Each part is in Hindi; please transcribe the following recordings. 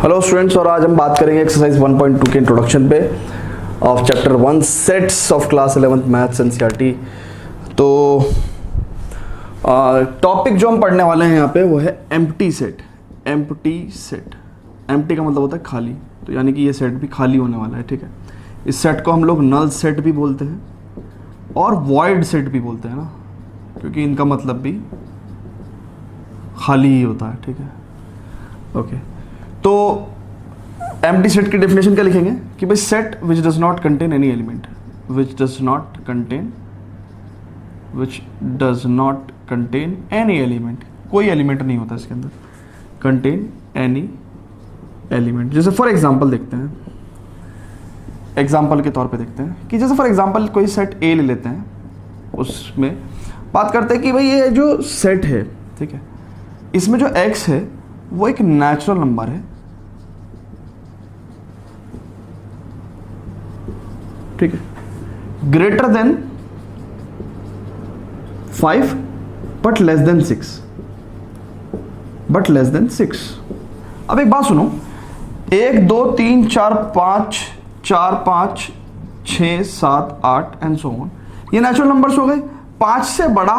हेलो स्टूडेंट्स, और आज हम बात करेंगे एक्सरसाइज 1.2 के इंट्रोडक्शन पे of chapter 1 sets of class 11th maths NCERT. तो टॉपिक जो हम पढ़ने वाले हैं यहाँ पे वो है empty set. Empty set, empty का मतलब होता है खाली, तो यानी कि ये सेट भी खाली होने वाला है। ठीक है, इस सेट को हम लोग नल सेट भी बोलते हैं और वॉइड सेट भी बोलते हैं ना, क्योंकि इनका मतलब भी खाली ही होता है। ठीक है, ओके। तो एम्प्टी सेट की डेफिनेशन क्या लिखेंगे कि भाई set which does not contain any element, which does not contain any element, कोई एलिमेंट नहीं होता इसके अंदर, कंटेन एनी एलिमेंट। जैसे फॉर एग्जांपल देखते हैं, एग्जांपल के तौर पे देखते हैं कि जैसे फॉर एग्जांपल कोई सेट ए ले लेते हैं, उसमें बात करते हैं कि भाई ये जो सेट है, ठीक है, इसमें जो x है वो एक नेचुरल नंबर है। ठीक है, greater than 5 but less than 6। अब एक बात सुनो, 1 2 3 4 5 4 5 6 7 8 एंड सो ऑन, ये नेचुरल नंबर्स हो गए। 5 से बड़ा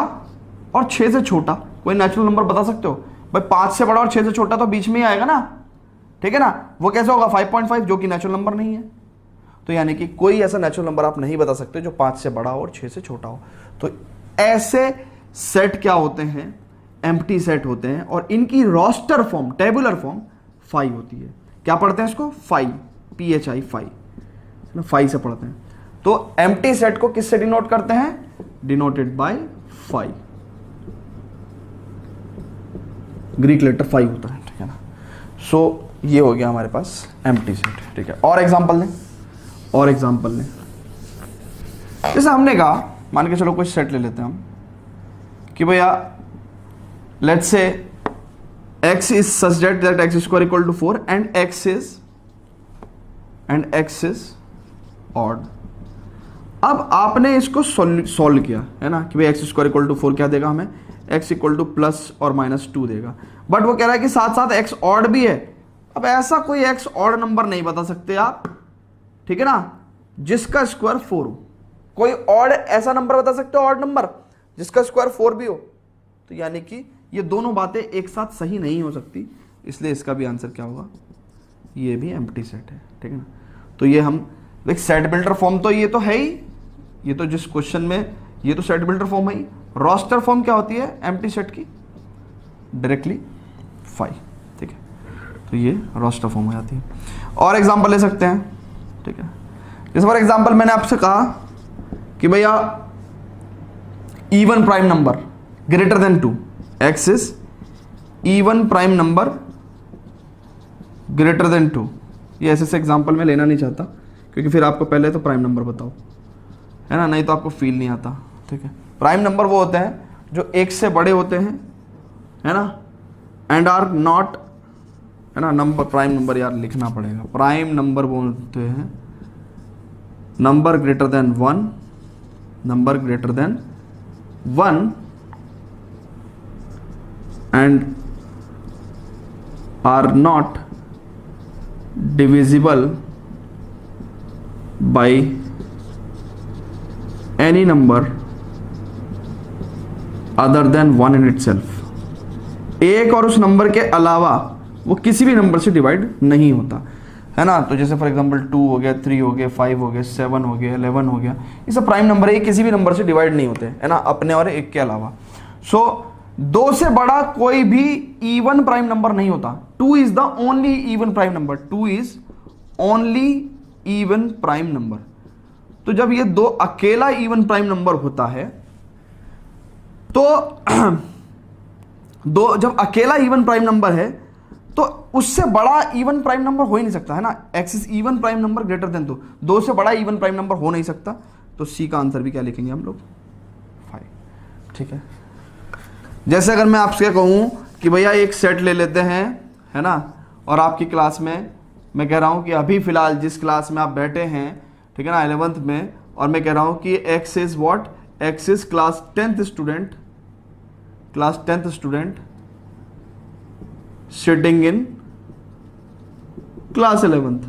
और 6 से छोटा कोई नेचुरल नंबर बता सकते हो? भाई 5 से बड़ा और 6 से छोटा तो बीच में ही आएगा ना, ठीक है ना। वो कैसे होगा? 5.5, जो कि नेचुरल नंबर नहीं है। तो यानी कि कोई ऐसा नेचुरल नंबर आप नहीं बता सकते जो 5 से बड़ा और 6 से छोटा हो। तो ऐसे सेट क्या होते हैं? एम्प्टी सेट होते हैं, और इनकी roster form, tabular form phi होती है। क्या पढ़ते हैं इसको? फाई, PHI, फाई, फाई से पढ़ते हैं। तो एम्प्टी सेट को किससे डिनोट करते हैं? Denoted by phi, Greek letter phi होता है। ठीक है ना। सो ये हो गया हमारे पास एम्प्टी सेट। ठीक है, और एग्जांपल लें, जैसे हमने कहा, मान के चलो कोई सेट ले लेते हैं हम कि भैया let's say x is such that x square equal to 4 and x is odd। अब आपने इसको सॉल्व किया है ना कि भाई x स्क्वायर इक्वल टू 4 क्या देगा हमें? x इक्वल टू प्लस और माइनस 2 देगा। बट वो कह रहा है कि साथ साथ x ऑड भी है। अब ऐसा कोई x ऑड नंबर नहीं बता सकते आप, ठीक है ना, जिसका स्क्वायर 4 हो। कोई ऑड ऐसा नंबर बता सकते हो, ऑड नंबर जिसका स्क्वायर 4 भी हो? तो यानी कि ये दोनों बातें एक साथ सही नहीं हो सकती, इसलिए इसका भी आंसर क्या होगा? ये भी एम्प्टी सेट है। ठीक है ना। तो ये हम देख, सेट बिल्डर फॉर्म तो ये तो है ही, ये तो जिस क्वेश्चन में, ये तो सेट बिल्डर फॉर्म है ही। रोस्टर फॉर्म क्या होती है एम्प्टी सेट की? Directly phi. ठीक है, तो ये रोस्टर फॉर्म हो जाती है। और एग्जांपल ले सकते हैं, ठीक है। जैसे फॉर एग्जांपल मैंने आपसे कहा कि भैया even prime number greater then 2, x is even prime number greater then 2। ये ऐसे एग्जांपल मैं लेना नहीं चाहता, क्योंकि फिर आपको पहले तो प्राइम नंबर बताओ, है ना, नहीं तो आपको फील नहीं आता। ठीक है, प्राइम नंबर वो होते हैं जो 1 से बड़े होते हैं, है ना, एंड आर नॉट, है ना, नंबर, प्राइम नंबर यार लिखना पड़ेगा। प्राइम नंबर बोलते हैं number greater than 1, number greater than 1 and are not divisible by any number other than 1 in itself. एक और उस नंबर के अलावा वो किसी भी नंबर से डिवाइड नहीं होता, है ना। तो जैसे फॉर एग्जांपल 2 हो गया, 3 हो गया, 5 हो गया, 7 हो गया, 11 हो गया, ये सब प्राइम नंबर है, ये किसी भी नंबर से डिवाइड नहीं होते, है ना, अपने और एक के अलावा। सो 2 से बड़ा कोई भी इवन प्राइम नंबर नहीं होता। 2 is the only even prime number, 2 is only even prime number. तो जब ये 2 अकेला इवन प्राइम नंबर होता है, तो जब अकेला इवन प्राइम नंबर है तो उससे बड़ा इवन प्राइम नंबर हो ही नहीं सकता, है ना। x is even prime number greater then 2, 2 से बड़ा इवन प्राइम नंबर हो नहीं सकता। तो सी का आंसर भी क्या लिखेंगे हम लोग? 5। ठीक है, जैसे अगर मैं आपसे कहूं कि भैया एक सेट ले लेते हैं, है ना, और आपकी क्लास में मैं कह रहा हूं कि अभी फिलहाल जिस क्लास में आप बैठे हैं, ठीक है ना, 11th में, और मैं कह रहा हूं कि x is what? x is class 10th student, sitting in class 11th।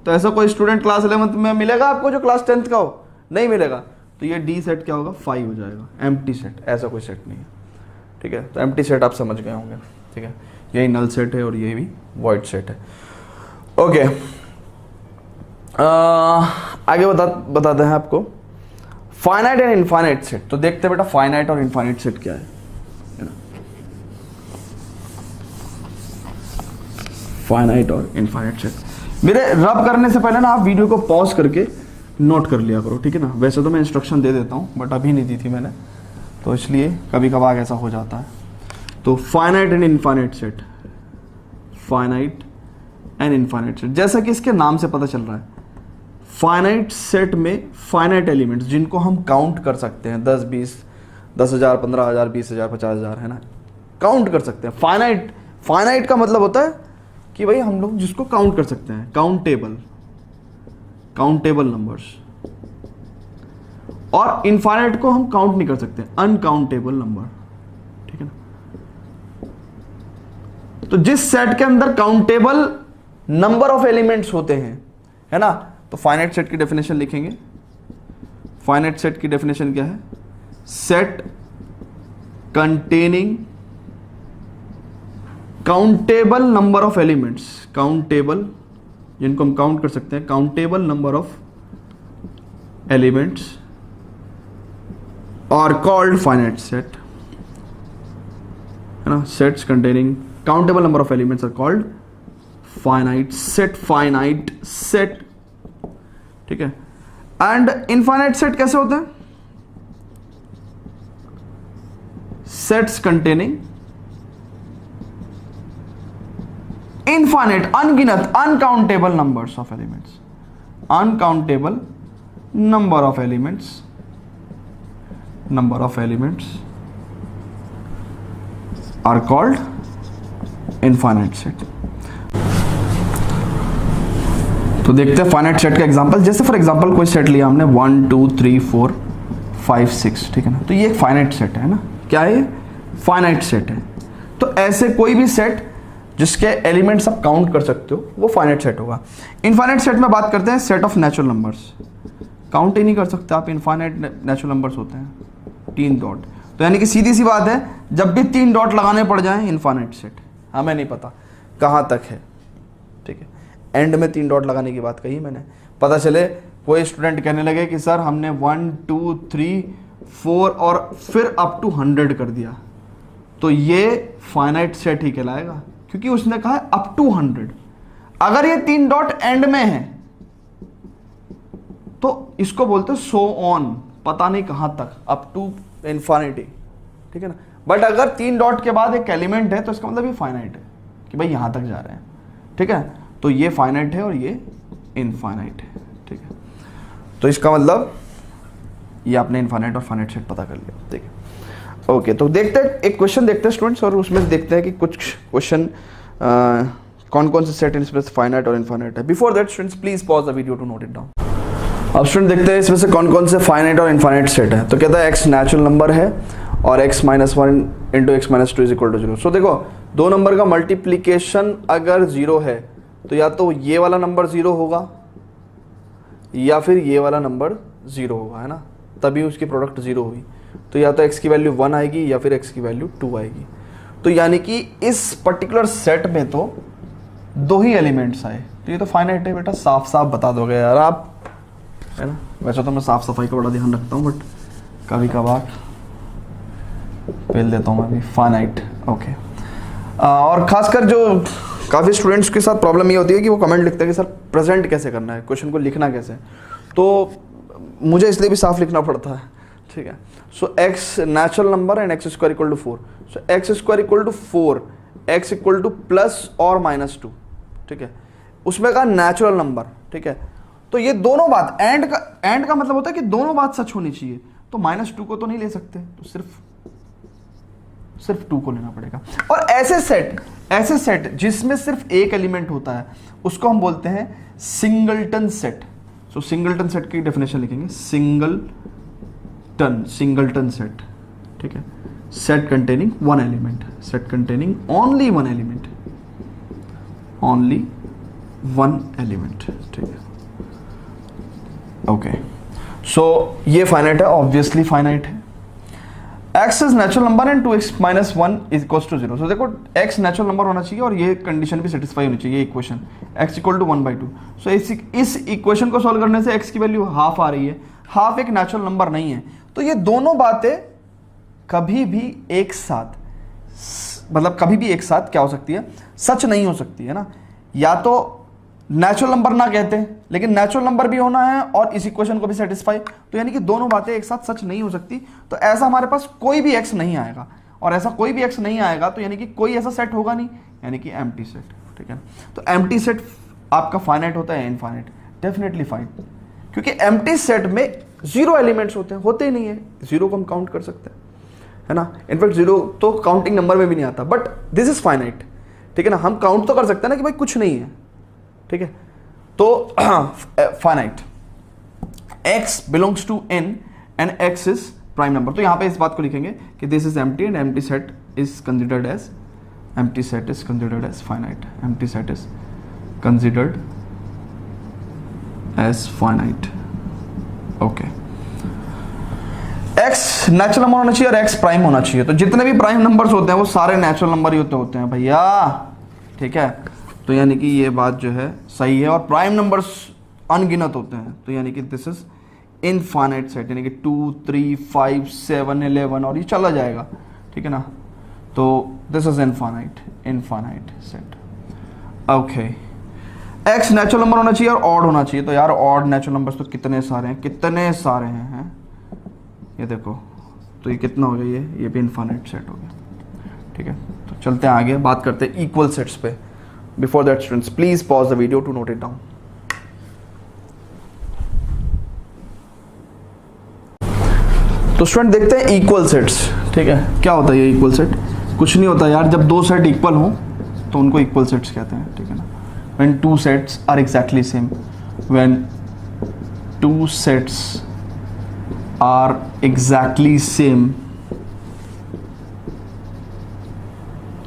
तो ऐसा कोई स्टूडेंट क्लास 11th में मिलेगा आपको जो क्लास 10th का हो? नहीं मिलेगा। तो ये डी सेट क्या होगा? 5 हो जाएगा, एम्प्टी सेट, ऐसा कोई सेट नहीं है, ठीक है। तो एम्प्टी सेट आप समझ गए होंगे, ठीक है। यही नल सेट है और ये भी वॉइड सेट है। ओके, आगे बताते हैं आपको फाइनाइट एंड इनफाइनाइट सेट। तो देखते हैं बेटा फाइनाइट और इनफाइनाइट सेट क्या है ना? फाइनाइट और इनफाइनाइट सेट। मेरे रब करने से पहले ना आप वीडियो को पॉज करके नोट कर लिया करो, ठीक है ना। वैसे तो मैं इंस्ट्रक्शन दे देता हूँ, बट अभी नहीं दी थी मैंने, तो इसलिए कभी कभार ऐसा हो जाता है। तो finite and infinite set, finite and infinite set, जैसा कि इसके नाम से पता चल रहा है, फाइनाइट सेट में फाइनाइट एलिमेंट्स जिनको हम काउंट कर सकते हैं, 10, 20, 10,000, 15,000, 20,000, 50,000, है ना, काउंट कर सकते हैं। फाइनाइट का मतलब होता है कि भाई हम लोग जिसको काउंट कर सकते हैं, काउंटेबल नंबर्स। और इनफाइनाइट को हम काउंट नहीं कर सकते, अनकाउंटेबल नंबर, ठीक है ना। तो जिस सेट के अंदर काउंटेबल नंबर ऑफ एलिमेंट्स होते हैं, है ना, तो फाइनाइट सेट की डेफिनेशन लिखेंगे। फाइनाइट सेट की डेफिनेशन क्या है? Set containing countable number of elements, countable जिनको हम काउंट कर सकते हैं, countable number of elements are called finite set, है ना। Sets containing countable number of elements are called finite set, ठीक है। एंड इनफाइनाइट सेट कैसे होते हैं? सेट्स कंटेनिंग इनफाइनाइट, अनगिनत, uncountable numbers of elements, uncountable number of elements are called infinite set. तो देखते हैं फाइनाइट सेट का एग्जांपल। जैसे फॉर एग्जांपल कोई सेट लिया हमने 1 2 3 4 5 6, ठीक है ना। तो ये एक फाइनाइट सेट है ना। क्या है? फाइनाइट सेट है। तो ऐसे कोई भी सेट जिसके एलिमेंट्स आप काउंट कर सकते हो वो फाइनाइट सेट होगा। इनफाइनाइट सेट में बात करते हैं set of natural numbers, count ही नहीं कर सकते आप, इनफाइनाइट नेचुरल नंबर्स होते हैं, 3 डॉट। तो यानी कि सीधी सी बात है, जब भी 3 डॉट लगाने पड़ जाएं इनफाइनाइट सेट, हमें नहीं पता कहाँ तक है, ठीक है। एंड में 3 डॉट लगाने की बात कही मैंने। पता चले कोई स्टूडेंट कहने लगे कि सर हमने 1 2 3 4 और फिर अप टू 100 कर दिया, तो ये फाइनाइट सेट ही कहलाएगा, क्योंकि उसने कहा है अप टू 100। अगर ये 3 डॉट एंड में है तो इसको बोलते हैं सो ऑन, पता नहीं कहां तक, अप टू इन्फिनिटी, ठीक है ना। बट अगर 3 डॉट के बाद एक एलिमेंट है तो इसका मतलब ये फाइनाइट है कि भाई यहां तक जा रहे हैं, ठीक है। तो ये फाइनाइट है और ये इनफाइनाइट है, ठीक है। तो इसका मतलब ये आपने इनफाइनाइट और फाइनाइट सेट पता कर लिया, ठीक है। ओके, तो देखते हैं, एक क्वेश्चन देखते हैं स्टूडेंट्स, और उसमें देखते हैं कि कुछ क्वेश्चन कौन कौन से सेट इसमें फाइनाइट और इनफाइनाइट है। Before that students please pause the video to note it down. अब स्टूडेंट देखते हैं इसमें से कौन कौन से फाइनाइट और इनफाइनाइट सेट है। तो कहता है x नेचुरल नंबर है और x minus 1 into x minus 2 is equal to 0। So देखो, दो नंबर का मल्टीप्लीकेशन अगर 0 है तो या तो ये वाला नंबर 0 होगा या फिर ये वाला नंबर 0 होगा, है ना, तभी उसकी प्रोडक्ट 0 हुई। तो या तो x की वैल्यू 1 आएगी या फिर x की वैल्यू 2 आएगी। तो यानी कि इस पर्टिकुलर सेट में तो 2 ही एलिमेंट्स आए, तो ये तो फाइनाइट है बेटा, साफ साफ बता दोगे यार आप, है ना। वैसे तो मैं साफ सफाई का बड़ा ध्यान रखता हूँ, बट कभी कभार पेल देता हूँ मैं भी, फाइनाइट। ओके, और खासकर जो काफ़ी स्टूडेंट्स के साथ प्रॉब्लम ये होती है कि वो कमेंट लिखते हैं कि सर प्रेजेंट कैसे करना है, क्वेश्चन को लिखना कैसे, तो मुझे इसलिए भी साफ लिखना पड़ता है, ठीक है। So x natural number and x square equal to 4। So x square equal to 4, x equal to plus और माइनस 2, ठीक है। उसमें का नेचुरल नंबर, ठीक है। तो ये दोनों बात, एंड का मतलब होता है कि दोनों बात सच होनी चाहिए। तो -2 को तो नहीं ले सकते, तो सिर्फ 2 को लेना पड़ेगा। और ऐसे सेट जिसमें सिर्फ एक एलिमेंट होता है उसको हम बोलते हैं singleton set. So singleton set की डेफिनेशन लिखेंगे, सिंगलटन सेट, ठीक है। Set containing only one element, one element, ठीक है। ओके, सो ये फाइनाइट है, ऑब्वियसली फाइनाइट है। x is natural number and 2x minus 1 is equals to 0। So देखो x नेचुरल नंबर होना चाहिए और ये कंडीशन भी सेटिस्फाई होनी चाहिए, इक्वेशन x इक्वल टू 1/2। सो इस इक्वेशन को सॉल्व करने से x की वैल्यू हाफ आ रही है, हाफ एक नेचुरल नंबर नहीं है। तो ये दोनों बातें कभी भी एक साथ, मतलब कभी भी एक साथ क्या हो सकती है, सच नहीं हो सकती है ना। या तो नेचुरल नंबर ना कहते लेकिन नेचुरल नंबर भी होना है और इस इक्वेशन को भी सेटिस्फाई, तो यानी कि दोनों बातें एक साथ सच नहीं हो सकती। तो ऐसा हमारे पास कोई भी x नहीं आएगा, और ऐसा कोई भी x नहीं आएगा तो यानी कि कोई ऐसा सेट होगा नहीं, यानी कि एम्प्टी सेट, ठीक है। तो एम्प्टी सेट आपका फाइनाइट होता है, इनफाइनाइट? डेफिनेटली फाइन, क्योंकि एम्प्टी सेट में 0 एलिमेंट्स होते ही नहीं है। 0 को हम काउंट कर सकते हैं, है ना। इनफैक्ट 0 तो काउंटिंग नंबर में भी नहीं आता, बट दिस इज फाइनाइट, ठीक है ना। हम काउंट तो कर सकते हैं ना कि भाई कुछ नहीं है, ठीक है। तो finite, x belongs to n and x is prime number. तो यहां पे इस बात को लिखेंगे कि this is empty and empty set is considered as finite. Empty set is considered as finite. Okay, x natural number होना चाहिए और x प्राइम होना चाहिए। तो जितने भी प्राइम नंबर्स होते हैं वो सारे नेचुरल नंबर ही होते हैं भैया, ठीक है। तो यानी कि ये बात जो है सही है, और प्राइम नंबर्स अनगिनत होते हैं, तो यानी कि दिस इज इनफाइनाइट सेट, यानी कि 2, 3, 5, 7, 11 और ये चला जाएगा, ठीक है ना। तो this is infinite set. Okay, x natural number होना चाहिए और ऑड होना चाहिए। तो यार ऑड नेचुरल नंबर्स तो कितने सारे हैं, ये देखो। तो ये कितना हो गया, ये भी इनफाइनाइट सेट हो गया, ठीक है। तो चलते हैं आगे, बात करते हैं इक्वल सेट्स पे। Before that, students, please pause the video to note it down. तो स्टूडेंट देखते हैं इक्वल सेट्स, ठीक है। क्या होता है ये इक्वल सेट? कुछ नहीं होता यार, जब दो सेट इक्वल हो तो उनको इक्वल सेट्स कहते हैं, ठीक है ना। When two sets are exactly same, when two sets are exactly same,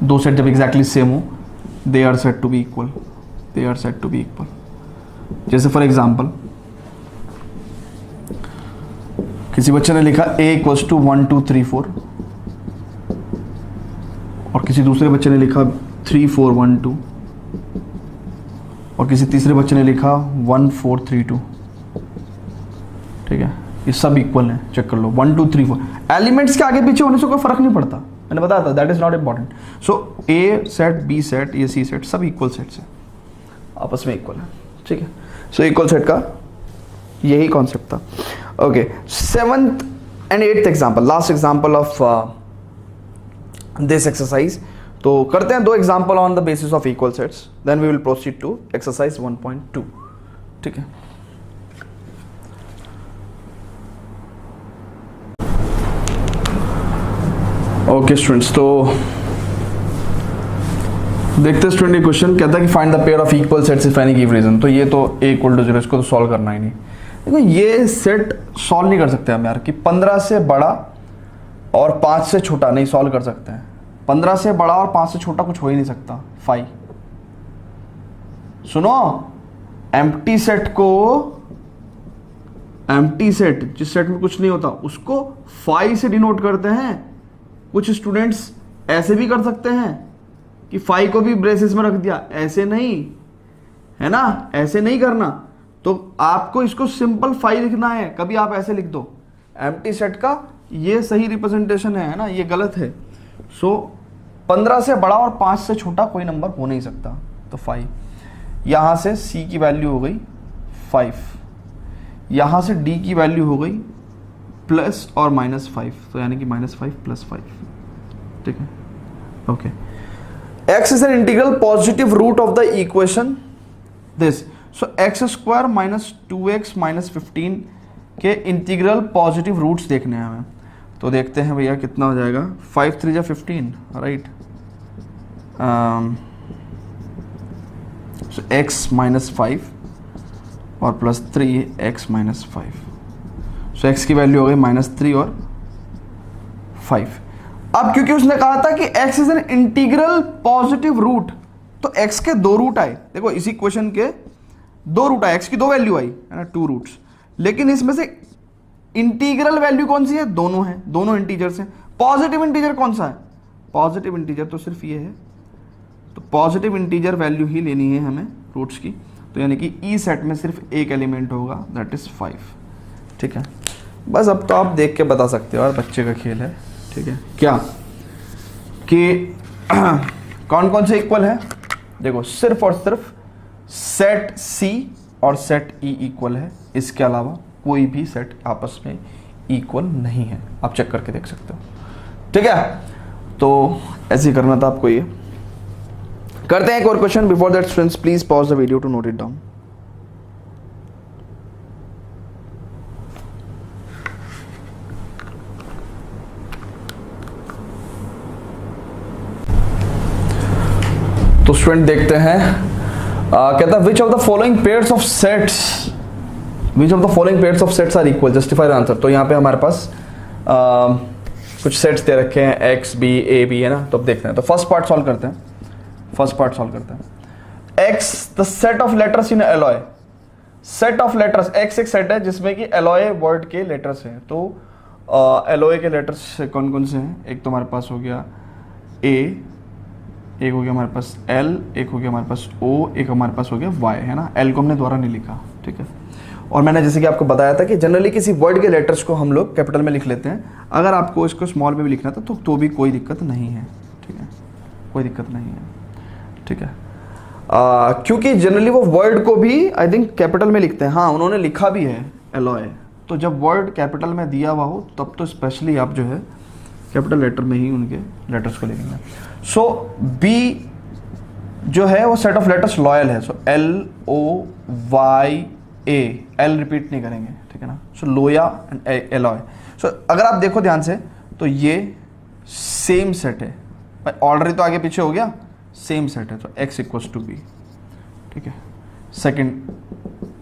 दो सेट जब exactly same हो, they are said to be equal. जैसे फॉर एग्जाम्पल किसी बच्चे ने लिखा a इक्वल्स टू 1, 2, 3, 4 और किसी दूसरे बच्चे ने लिखा 3, 4, 1, 2 और किसी तीसरे बच्चे ने लिखा 1, 4, 3, 2, ठीक है। ये सब इक्वल है, चेक कर लो। 1, 2, 3, 4 एलिमेंट्स के आगे पीछे होने से कोई फर्क नहीं पड़ता, मैंने बताया था, that is not important. So a set, b set, ये सी सेट, सब इक्वल सेट्स हैं, आपस में इक्वल है, ठीक है। सो इक्वल सेट का यही कॉन्सेप्ट था। Okay, 7th and 8th example, last example of this exercise. तो करते हैं 2 example on the basis of equal sets, then we will proceed to exercise 1.2, ठीक है। ओके स्टूडेंट्स, तो देखते हैं स्टूडेंट, ये क्वेश्चन कहता है कि find the pair of equal sets if any given reason. तो ये तो a इक्वल टू 0, इसको तो सॉल्व करना ही नहीं। देखो ये सेट सॉल्व नहीं कर सकते हम यार, कि 15 से बड़ा और 5 से छोटा नहीं सॉल्व कर सकते हैं। 15 से बड़ा और 5 से छोटा कुछ हो ही नहीं सकता। 5 सुनो, एम्प्टी सेट को, एम्प्टी सेट जिस सेट में कुछ नहीं होता उसको 5 से डिनोट करते हैं। कुछ स्टूडेंट्स ऐसे भी कर सकते हैं कि 5 को भी ब्रेसेस में रख दिया, ऐसे नहीं, है ना, ऐसे नहीं करना। तो आपको इसको सिंपल 5 लिखना है, कभी आप ऐसे लिख दो। एम्प्टी सेट का ये सही रिप्रेजेंटेशन है ना, ये गलत है। सो 15 से बड़ा और 5 से छोटा कोई नंबर हो नहीं सकता। तो 5, यहां से c की वैल्यू हो गई 5, यहां से d की वैल्यू हो गई प्लस और -5, तो यानी कि -5 + 5, ठीक है। Okay, x is an integral positive root of the equation this, so x² - 2x - 15 के इंटीग्रल पॉजिटिव रूट्स देखने हैं हमें। तो देखते हैं भैया कितना हो जाएगा। 5 3 = 15, राइट। so x - 5 और +3 x - 5, so x की वैल्यू हो गई -3 और 5। अब क्योंकि उसने कहा था कि x is an integral positive root, तो x के 2 रूट आए, देखो इसी क्वेश्चन के 2 रूट आए, x की 2 वैल्यू आई है ना, 2 रूट्स, लेकिन इसमें से इंटीग्रल वैल्यू कौन सी है, दोनों है, दोनों इंटीजर्स हैं। पॉजिटिव इंटीजर कौन सा है, पॉजिटिव इंटीजर तो सिर्फ ये है, तो पॉजिटिव इंटीजर वैल्यू ही लेनी है हमें रूट्स की, तो यानी कि ई सेट में सिर्फ एक एलिमेंट होगा, दैट इज 5। ठीक है, बस अब तो आप देख के बता सकते हो यार, बच्चे का खेल है। ठीक है, क्या कि कौन कौन से इक्वल है, देखो सिर्फ और सिर्फ सेट सी और सेट ई इक्वल है, इसके अलावा कोई भी सेट आपस में इक्वल नहीं है, आप चेक करके देख सकते हो। ठीक है, तो ऐसे ही करना था आपको। ये करते हैं एक और question. Before that students please pause the video to note it down. तो स्टूडेंट देखते हैं, कहता है which of the following pairs of sets, which of the following pairs of sets are equal, justify the answer. तो यहाँ पे हमारे पास कुछ सेट्स दे रखे हैं एक्स बी ए बी, है ना, तो अब देखते हैं। तो फर्स्ट पार्ट सॉल्व करते हैं, फर्स्ट पार्ट सॉल्व करते हैं। X the set of letters in alloy, set of letters, x एक सेट है जिसमें कि एलॉय वर्ड के लेटर्स हैं। तो एलॉय के लेटर्स कौन कौन से हैं, एक तो हमारे पास हो गया ए, एक हो गया हमारे पास एल, एक हो गया हमारे पास ओ, एक हमारे पास हो गया वाई, है ना। एल को हमने द्वारा नहीं लिखा, ठीक है। और मैंने जैसे कि आपको बताया था कि जनरली किसी वर्ड के लेटर्स को हम लोग कैपिटल में लिख लेते हैं, अगर आपको इसको स्मॉल में भी लिखना था तो भी कोई दिक्कत नहीं है, ठीक है, कोई दिक्कत नहीं है, ठीक है। क्योंकि जनरली वो वर्ड को भी आई थिंक कैपिटल में लिखते हैं, हाँ उन्होंने लिखा भी है एलॉय, तो जब वर्ड कैपिटल में दिया हुआ हो तब तो स्पेशली आप जो है कैपिटल लेटर में ही उनके लेटर्स को लिखेंगे। सो बी जो है वो सेट ऑफ लेटर्स लॉयल है, सो एल ओ वाई ए, एल रिपीट नहीं करेंगे, ठीक है ना। सो लोया एंड एलॉय। सो अगर आप देखो ध्यान से तो ये सेम सेट है, ऑर्डर तो आगे पीछे हो गया, सेम सेट है, तो x इक्वल्स टू बी, ठीक है। सेकेंड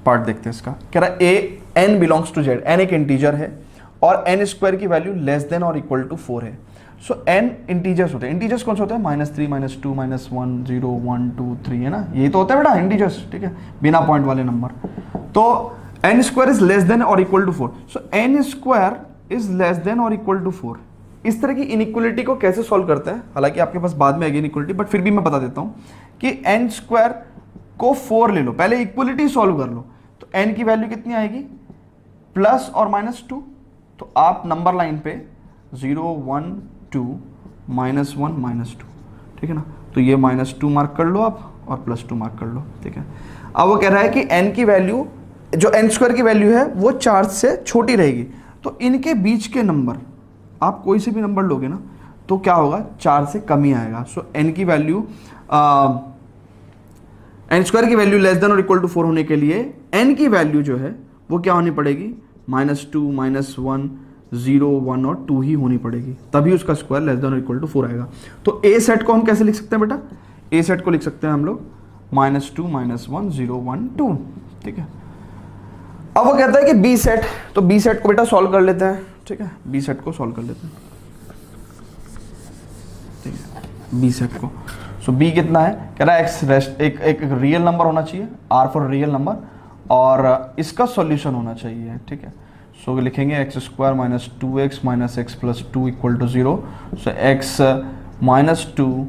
पार्ट देखते हैं इसका, कह रहा है a n belongs to Z, n एक इंटीजर है और एन स्क्वायर की वैल्यू लेस देन और इक्वल टू 4 है। सो एन इंटीजर्स होते हैं, इंटीजर्स कौन से होते हैं, -3 -2 -1 0 1 2 3, है ना, यही तो होता है बेटा इंटीजर्स, ठीक है, बिना पॉइंट वाले नंबर। तो n square is less than और equal to 4, so n square is less than और इक्वल टू 4। इस तरह की इनइक्वलिटी को कैसे सॉल्व करते हैं, हालांकि आपके पास बाद में आएगी इनइक्वलिटी, बट फिर भी मैं बता देता हूं कि एन स्क्वायर को 4 ले लो, पहले इक्वलिटी सॉल्व कर लो, तो एन की वैल्यू कितनी आएगी, प्लस और -2, तो आप नंबर लाइन पे 0 1 2 -1 -2, ठीक है ना, तो ये -2 मार्क कर लो आप और +2 मार्क कर लो, ठीक है। अब वो कह रहा है कि n की वैल्यू, जो n स्क्वायर की वैल्यू है वो 4 से छोटी रहेगी, तो इनके बीच के नंबर आप कोई से भी नंबर लोगे ना तो क्या होगा, 4 से कम ही आएगा। सो n की वैल्यू n स्क्वायर की वैल्यू लेस देन और इक्वल टू 4 होने के लिए n की वैल्यू जो है वो क्या होनी पड़ेगी, -2 -1 0 1 और 2 ही होनी पड़ेगी, तभी उसका स्क्वायर लेस देन और इक्वल टू 4 आएगा। तो ए सेट को हम कैसे लिख सकते हैं बेटा, ए सेट को लिख सकते हैं हम लोग -2 -1 0 1 2, ठीक है। अब वो कहता है कि बी सेट, तो बी सेट को बेटा सॉल्व कर लेते हैं, ठीक है, बी सेट को सॉल्व कर लेते हैं, ठीक है, बी सेट को। सो बी कितना है, कह रहा है एक्स रेस्ट एक रियल नंबर होना चाहिए, आर फॉर रियल नंबर, और इसका सॉल्यूशन होना चाहिए, ठीक है। सो लिखेंगे x square -2x -x + 2 equal to 0, so x -2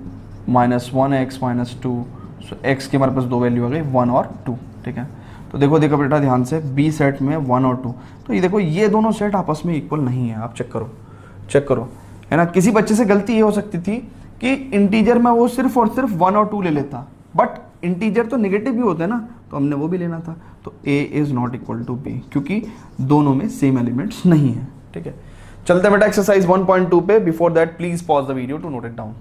-1x -2, so x की हमारे पास 2 वैल्यू आ गई 1 और 2, ठीक है। तो देखो बेटा ध्यान से, बी सेट में 1 और 2, तो ये देखो ये दोनों सेट आपस में इक्वल नहीं है, आप चेक करो, है ना। किसी बच्चे से गलती ये हो सकती थी कि इंटीजर में वो सिर्फ और सिर्फ 1 और 2 ले लेता, बट इंटीजर तो नेगेटिव भी होते हैं ना, तो हमने वो भी लेना था। तो a is not equal to b, क्योंकि दोनों में सेम एलिमेंट्स नहीं है, ठीक है। चलते बेटा एक्सरसाइज 1.2 पे। Before that please pause the video to note it down.